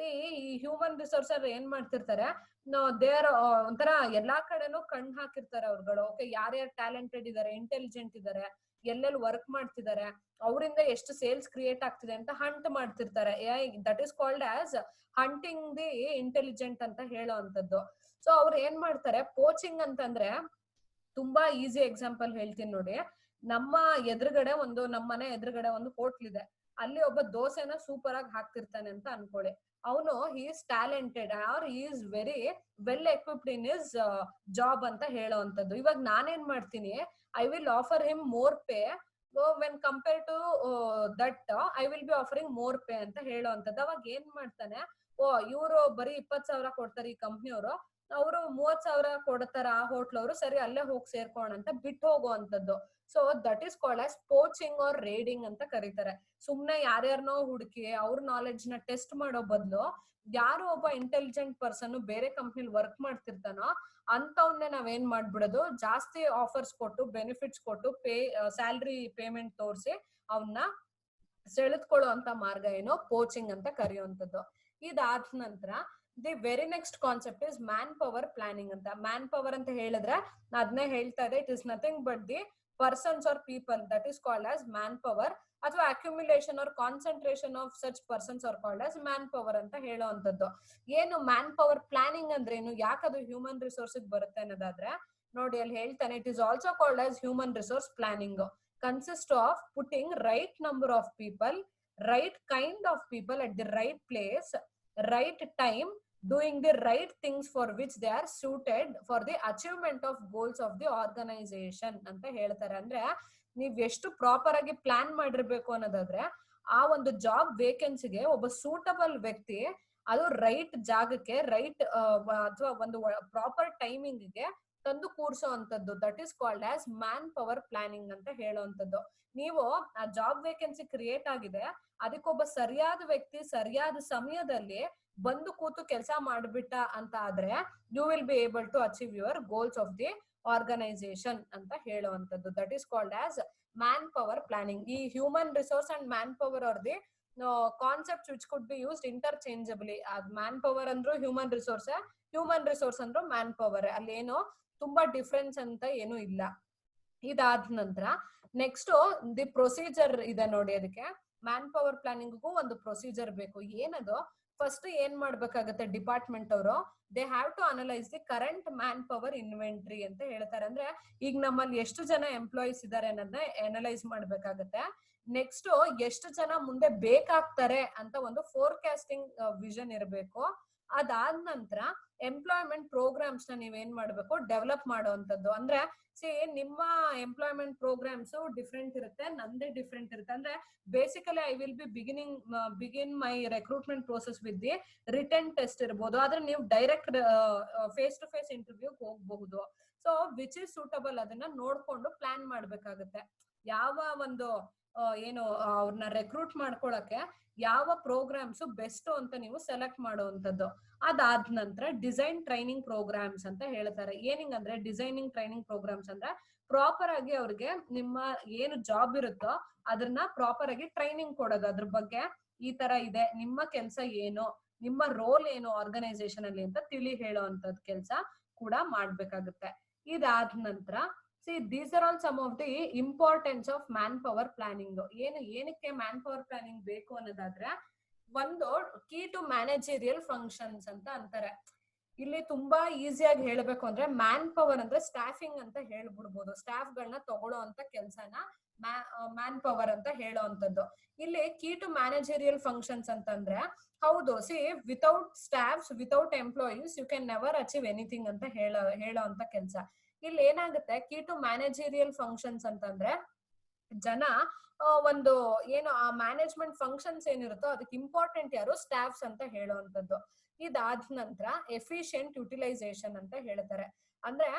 ಈ ಹ್ಯೂಮನ್ ರಿಸೋರ್ಸ್ ಅವ್ರು ಏನ್ ಮಾಡ್ತಿರ್ತಾರೆ, ದೇರ್ ಒಂಥರ ಎಲ್ಲಾ ಕಡೆನೂ ಕಣ್ಣು ಹಾಕಿರ್ತಾರೆ ಅವ್ರುಗಳು. ಓಕೆ, ಯಾರ್ಯಾರು ಟ್ಯಾಲೆಂಟೆಡ್ ಇದಾರೆ, ಇಂಟೆಲಿಜೆಂಟ್ ಇದಾರೆ, ಎಲ್ಲೆಲ್ಲಿ ವರ್ಕ್ ಮಾಡ್ತಿದ್ದಾರೆ, ಅವರಿಂದ ಎಷ್ಟು ಸೇಲ್ಸ್ ಕ್ರಿಯೇಟ್ ಆಗ್ತಿದೆ ಅಂತ ಹಂಟ್ ಮಾಡ್ತಿರ್ತಾರೆ. That is called as hunting the intelligent ಅಂತ ಹೇಳೋವಂಥದ್ದು. ಸೊ ಅವ್ರು ಏನ್ ಮಾಡ್ತಾರೆ, ಪೋಚಿಂಗ್ ಅಂತಂದ್ರೆ ತುಂಬಾ ಈಸಿ ಎಕ್ಸಾಂಪಲ್ ಹೇಳ್ತೀನಿ ನೋಡಿ. ನಮ್ಮ ಮನೆ ಎದುರುಗಡೆ ಒಂದು ಹೋಟ್ಲ್ ಇದೆ, ಅಲ್ಲಿ ಒಬ್ಬ ದೋಸೆನ ಸೂಪರ್ ಆಗಿ ಹಾಕ್ತಿರ್ತಾನೆ ಅಂತ ಅನ್ಕೊಳ್ಳಿ. ಅವನು he is talented or he is very well equipped in his job ಅಂತ ಹೇಳೋವಂಥದ್ದು. ಇವಾಗ ನಾನೇನ್ ಮಾಡ್ತೀನಿ, I will offer him more pay when compare to that I will be offering more pay ಅಂತ ಹೇಳೋವಂಥದ್ದು. ಅವಾಗ ಏನ್ ಮಾಡ್ತಾನೆ, ಇವರು ಬರೀ 20,000 ಕೊಡ್ತಾರೆ ಈ ಕಂಪ್ನಿಯವರು, ಅವರು 30,000 ಕೊಡ್ತಾರ ಆ ಹೋಟ್ಲ್ ಅವರು, ಸರಿ ಅಲ್ಲೇ ಹೋಗಿ ಸೇರ್ಕೋಣ ಅಂತ ಬಿಟ್ಟು ಹೋಗುವಂತದ್ದು. So that is called as poaching or raiding ಅಂತ ಕರೀತಾರೆ. ಸುಮ್ನೆ ಯಾರ್ಯಾರನೋ ಹುಡುಕಿ ಅವ್ರ ನಾಲೆಡ್ಜ್ ನ ಟೆಸ್ಟ್ ಮಾಡೋ ಬದಲು, ಯಾರು ಒಬ್ಬ ಇಂಟೆಲಿಜೆಂಟ್ ಪರ್ಸನ್ ಬೇರೆ ಕಂಪ್ನಿಲಿ ವರ್ಕ್ ಮಾಡ್ತಿರ್ತಾನೋ ಅಂತವನ್ನೇ ನಾವೇನ್ ಮಾಡ್ಬಿಡೋದು, ಜಾಸ್ತಿ ಆಫರ್ಸ್ ಕೊಟ್ಟು, ಬೆನಿಫಿಟ್ಸ್ ಕೊಟ್ಟು, ಸ್ಯಾಲ್ರಿ ಪೇಮೆಂಟ್ ತೋರಿಸಿ ಅವನ್ನ ಸೆಳೆದ್ಕೊಳ್ಳೋ ಅಂತ ಮಾರ್ಗ ಏನೋ ಪೋಚಿಂಗ್ ಅಂತ ಕರೆಯುವಂಥದ್ದು. ಇದಾದ ನಂತರ the very next concept is manpower planning ಅಂತ. ಮ್ಯಾನ್ ಪವರ್ ಅಂತ ಹೇಳಿದ್ರೆ ಅದನ್ನೇ ಹೇಳ್ತಾ ಇದೆ, it is nothing but the persons or people, that is called as manpower. ಅಥವಾ accumulation or concentration of such persons are called as manpower ಅಂತ ಹೇಳುವಂಥದ್ದು. ಏನು ಮ್ಯಾನ್ ಪವರ್ ಪ್ಲಾನಿಂಗ್ ಅಂದ್ರೆ ಏನು, ಯಾಕದು ಹ್ಯೂಮನ್ ರಿಸೋರ್ಸ್ ಬರುತ್ತೆ ಅನ್ನೋದಾದ್ರೆ ನೋಡಿ, ಅಲ್ಲಿ ಹೇಳ್ತಾನೆ, it is also called as human resource planning, consist of putting right number of people, right kind of people at the right place, right time, doing the right things for which they are suited for the achievement of goals of the organization ಅಂತ ಹೇಳ್ತಾರೆ. ಅಂದ್ರೆ ನೀವ್ ಎಷ್ಟು proper ಆಗಿ plan ಮಾಡಿರ್ಬೇಕು ಅನ್ನೋದಾದ್ರೆ, ಆ ಒಂದು ಜಾಬ್ ವೇಕೆನ್ಸಿಗೆ ಒಬ್ಬ ಸೂಟಬಲ್ ವ್ಯಕ್ತಿ ಅದು ರೈಟ್ ಜಾಗಕ್ಕೆ, ರೈಟ್ ಅಥವಾ ಒಂದು ಪ್ರಾಪರ್ ಟೈಮಿಂಗ್ಗೆ ತಂದು ಕೂರ್ಸೋ ಅಂತದ್ದು, that is called as manpower planning ಅಂತ ಹೇಳುವಂಥದ್ದು. ನೀವು ಆ ಜಾಬ್ ವೇಕೆನ್ಸಿ ಕ್ರಿಯೇಟ್ ಆಗಿದೆ, ಅದಕ್ಕೊಬ್ಬ ಸರಿಯಾದ ವ್ಯಕ್ತಿ ಸರಿಯಾದ ಸಮಯದಲ್ಲಿ ಬಂದು ಕೂತು ಕೆಲಸ ಮಾಡ್ಬಿಟ್ಟ ಅಂತ ಆದ್ರೆ, you will be able to achieve your goals of the organization ಅಂತ ಹೇಳುವಂಥದ್ದು. That is called as manpower planning. ಈ human resource and manpower are the concepts which could be used interchangeably. Manpower ಅಂದ್ರು human resource, human resource ಅಂದ್ರು manpower, ಅಲ್ಲೇನೋ ತುಂಬಾ difference ಅಂತ ಏನು ಇಲ್ಲ. ಇದಾದ ನಂತರ ನೆಕ್ಸ್ಟ್ ದಿ ಪ್ರೊಸೀಜರ್ ಇದೆ ನೋಡಿ. ಅದಕ್ಕೆ ಮ್ಯಾನ್ ಪವರ್ ಪ್ಲಾನಿಂಗ್ಗೂ ಒಂದು ಪ್ರೊಸೀಜರ್ ಬೇಕು. ಏನದು, ಫಸ್ಟ್ ಏನ್ ಮಾಡ್ಬೇಕಾಗತ್ತೆ ಡಿಪಾರ್ಟ್ಮೆಂಟ್ ಅವರು, they have to analyse the current manpower inventory ಅಂತ ಹೇಳ್ತಾರೆ. ಅಂದ್ರೆ ಈಗ ನಮ್ಮಲ್ಲಿ ಎಷ್ಟು ಜನ ಎಂಪ್ಲಾಯೀಸ್ ಇದಾರೆ ಅನ್ನೋದನ್ನ ಅನಲೈಸ್ ಮಾಡ್ಬೇಕಾಗತ್ತೆ. ನೆಕ್ಸ್ಟ್ ಎಷ್ಟು ಜನ ಮುಂದೆ ಬೇಕಾಗ್ತಾರೆ ಅಂತ ಒಂದು ಫೋರ್ಕಾಸ್ಟಿಂಗ್ ವಿಷನ್ ಇರಬೇಕು. ಅದಾದ ನಂತರ ಎಂಪ್ಲಾಯ್ಮೆಂಟ್ ಪ್ರೋಗ್ರಾಮ್ಸ್ ನ ನೀವೇನ್ ಮಾಡ್ಬೇಕು, ಡೆವಲಪ್ ಮಾಡುವಂತದ್ದು. ಅಂದ್ರೆ ನಿಮ್ಮ ಎಂಪ್ಲಾಯ್ಮೆಂಟ್ ಪ್ರೋಗ್ರಾಮ್ಸ್ ಡಿಫ್ರೆಂಟ್ ಇರುತ್ತೆ, ನಂದೇ ಡಿಫ್ರೆಂಟ್ ಇರುತ್ತೆ. ಅಂದ್ರೆ basically I will be begin my recruitment process with the written test ಇರ್ಬೋದು, ಆದ್ರೆ ನೀವು direct face to face interview ಹೋಗಬಹುದು. ಸೊ ವಿಚ್ ಇಸ್ ಸೂಟಬಲ್ ಅದನ್ನ ನೋಡ್ಕೊಂಡು ಪ್ಲಾನ್ ಮಾಡ್ಬೇಕಾಗತ್ತೆ. ಯಾವ ಒಂದು ಏನು ಅವ್ರನ್ನ ರೆಕ್ರೂಟ್ ಮಾಡ್ಕೊಳಕ್ಕೆ ಯಾವ ಪ್ರೋಗ್ರಾಮ್ಸ್ ಬೆಸ್ಟ್ ಅಂತ ನೀವು ಸೆಲೆಕ್ಟ್ ಮಾಡುವಂತದ್ದು. ಅದಾದ ನಂತರ ಡಿಸೈನ್ ಟ್ರೈನಿಂಗ್ ಪ್ರೋಗ್ರಾಮ್ಸ್ ಅಂತ ಹೇಳ್ತಾರೆ. ಏನಿಂಗ್ ಅಂದ್ರೆ ಡಿಸೈನಿಂಗ್ ಟ್ರೈನಿಂಗ್ ಪ್ರೋಗ್ರಾಮ್ಸ್ ಅಂದ್ರೆ ಪ್ರಾಪರ್ ಆಗಿ ಅವ್ರಿಗೆ ನಿಮ್ಮ ಏನು ಜಾಬ್ ಇರುತ್ತೋ ಅದನ್ನ ಪ್ರಾಪರ್ ಆಗಿ ಟ್ರೈನಿಂಗ್ ಕೊಡೋದು. ಅದ್ರ ಬಗ್ಗೆ ಈ ತರ ಇದೆ, ನಿಮ್ಮ ಕೆಲಸ ಏನು, ನಿಮ್ಮ ರೋಲ್ ಏನು ಆರ್ಗನೈಸೇಷನ್ ಅಲ್ಲಿ ಅಂತ ತಿಳಿ ಹೇಳೋವಂಥದ್ ಕೆಲಸ ಕೂಡ ಮಾಡ್ಬೇಕಾಗುತ್ತೆ. ಇದಾದ ನಂತರ these are all some of the importance of manpower planning. ಏನಕ್ಕೆ ಮ್ಯಾನ್ ಪವರ್ ಪ್ಲಾನಿಂಗ್ ಬೇಕು ಅನ್ನೋದಾದ್ರೆ, ಒಂದು ಕೀ ಟು ಮ್ಯಾನೇಜರಿಯಲ್ ಫಂಕ್ಷನ್ಸ್ ಅಂತ ಅಂತಾರೆ. ಇಲ್ಲಿ ತುಂಬಾ ಈಸಿಯಾಗಿ ಹೇಳ್ಬೇಕು ಅಂದ್ರೆ ಮ್ಯಾನ್ ಪವರ್ ಅಂದ್ರೆ ಸ್ಟಾಫಿಂಗ್ ಅಂತ ಹೇಳ್ಬಿಡ್ಬೋದು. ಸ್ಟಾಫ್ ಗಳನ್ನ ತಗೊಳ್ಳೋ ಅಂತ ಕೆಲ್ಸನ ಮ್ಯಾನ್ ಪವರ್ ಅಂತ ಹೇಳೋ ಅಂತದ್ದು. ಇಲ್ಲಿ ಕೀ ಟು ಮ್ಯಾನೇಜರಿಯಲ್ ಫಂಕ್ಷನ್ಸ್ ಅಂತಂದ್ರೆ, ಹೌದು without staffs, without employees you can never achieve anything ಅಂತ ಹೇಳೋ ಅಂತ ಕೆಲ್ಸ. ಇಲ್ಲಿ ಏನಾಗುತ್ತೆ, ಕೀ ಟು ಮ್ಯಾನೇಜರಿಯಲ್ ಫಂಕ್ಷನ್ಸ್ ಅಂತಂದ್ರೆ ಜನ ಒಂದು ಏನು ಆ ಮ್ಯಾನೇಜ್ಮೆಂಟ್ ಫಂಕ್ಷನ್ಸ್ ಏನಿರುತ್ತೋ ಅದಕ್ಕೆ ಇಂಪಾರ್ಟೆಂಟ್ ಯಾರು, ಸ್ಟಾಫ್ಸ್ ಅಂತ ಹೇಳುವಂತದ್ದು. ಇದಾದ ನಂತರ ಎಫಿಷಿಯಂಟ್ ಯುಟಿಲೈಸೇಷನ್ ಅಂತ ಹೇಳ್ತಾರೆ. ಅಂದ್ರೆ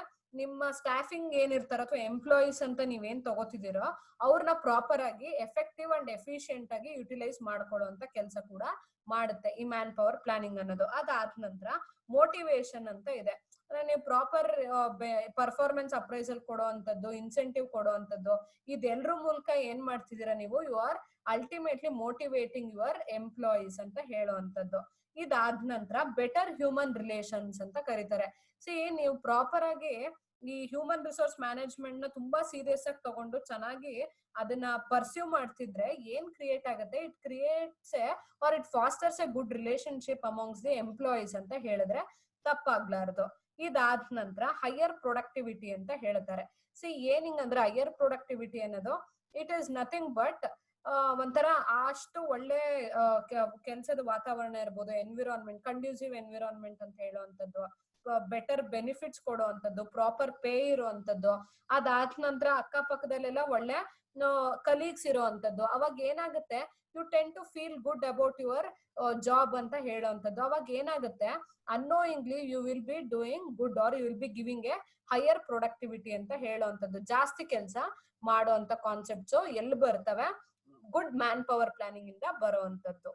ನಿಮ್ಮ ಸ್ಟಾಫಿಂಗ್ ಏನಿರ್ತಾರೋ ಅಥವಾ ಎಂಪ್ಲಾಯೀಸ್ ಅಂತ ನೀವೇನ್ ತಗೋತಿದ್ದೀರೋ ಅವ್ರನ್ನ ಪ್ರಾಪರ್ ಆಗಿ ಎಫೆಕ್ಟಿವ್ ಅಂಡ್ ಎಫಿಷಿಯಂಟ್ ಆಗಿ ಯುಟಿಲೈಸ್ ಮಾಡ್ಕೊಳ್ಳುವಂತ ಕೆಲಸ ಕೂಡ ಮಾಡುತ್ತೆ ಈ ಮ್ಯಾನ್ ಪವರ್ ಪ್ಲಾನಿಂಗ್ ಅನ್ನೋದು. ಅದಾದ ನಂತರ ಮೋಟಿವೇಶನ್ ಅಂತ ಇದೆ. ನೀವು ಪ್ರಾಪರ್ ಪರ್ಫಾರ್ಮೆನ್ಸ್ ಅಪ್ರೈಸಲ್ ಕೊಡೋ ಅಂತದ್ದು, ಇನ್ಸೆಂಟಿವ್ ಕೊಡೋ ಅಂತದ್ದು, ಇದೆಲ್ಲರ ಮೂಲಕ ಏನ್ ಮಾಡ್ತಿದ್ದೀರಾ ನೀವು, you are ultimately motivating your employees ಅಂತ ಹೇಳುವಂತದ್ದು. ಇದಾದ ನಂತರ ಬೆಟರ್ ಹ್ಯೂಮನ್ ರಿಲೇಷನ್ಸ್ ಅಂತ ಕರೀತಾರೆ. ನೀವು ಪ್ರಾಪರ್ ಆಗಿ ಈ ಹ್ಯೂಮನ್ ರಿಸೋರ್ಸ್ ಮ್ಯಾನೇಜ್ಮೆಂಟ್ ನ ತುಂಬಾ ಸೀರಿಯಸ್ ಆಗಿ ತಗೊಂಡು ಚೆನ್ನಾಗಿ ಅದನ್ನ ಪರ್ಸ್ಯೂ ಮಾಡ್ತಿದ್ರೆ ಏನ್ ಕ್ರಿಯೇಟ್ ಆಗುತ್ತೆ, it creates or it fosters a good relationship amongst the employees ಅಂತ ಹೇಳಿದ್ರೆ ತಪ್ಪಾಗ್ಲಾರ್ದು. ಇದಾದ ನಂತರ ಹೈಯರ್ ಪ್ರೊಡಕ್ಟಿವಿಟಿ ಅಂತ ಹೇಳ್ತಾರೆ. ಏನಿಂಗ್ ಅಂದ್ರೆ ಹೈಯರ್ ಪ್ರೊಡಕ್ಟಿವಿಟಿ ಅನ್ನೋದು ಇಟ್ ಈಸ್ ನಥಿಂಗ್ ಬಟ್ ಒಂಥರ ಅಷ್ಟು ಒಳ್ಳೆ ಕೆಲ್ಸದ ವಾತಾವರಣ ಇರ್ಬೋದು, ಎನ್ವಿರಾನ್ಮೆಂಟ್, ಕಂಡ್ಯೂಸಿವ್ ಎನ್ವಿರಾನ್ಮೆಂಟ್ ಅಂತ ಹೇಳುವಂತದ್ದು, ಬೆಟರ್ ಬೆನಿಫಿಟ್ಸ್ ಕೊಡುವಂತದ್ದು, ಪ್ರಾಪರ್ ಪೇ ಇರುವಂತದ್ದು. ಅದಾದ ನಂತರ ಅಕ್ಕಪಕ್ಕದಲ್ಲೆಲ್ಲ ಒಳ್ಳೆ ಕಲೀಗ್ಸ್ ಇರುವಂತದ್ದು. ಅವಾಗ ಏನಾಗುತ್ತೆ, you tend to feel good about your job ಅಂತ ಹೇಳುವಂತದ್ದು. ಅವಾಗ ಏನಾಗುತ್ತೆ, unknowingly you will be doing good or you will be giving a higher productivity ಅಂತ ಹೇಳುವಂತದ್ದು. ಜಾಸ್ತಿ ಕೆಲಸ ಮಾಡುವಂತ ಕಾನ್ಸೆಪ್ಟ್ಸ್ ಎಲ್ಲಿ ಬರ್ತವೆ, ಗುಡ್ ಮ್ಯಾನ್ ಪವರ್ ಪ್ಲಾನಿಂಗ್ ಇಂದ ಬರುವಂತದ್ದು.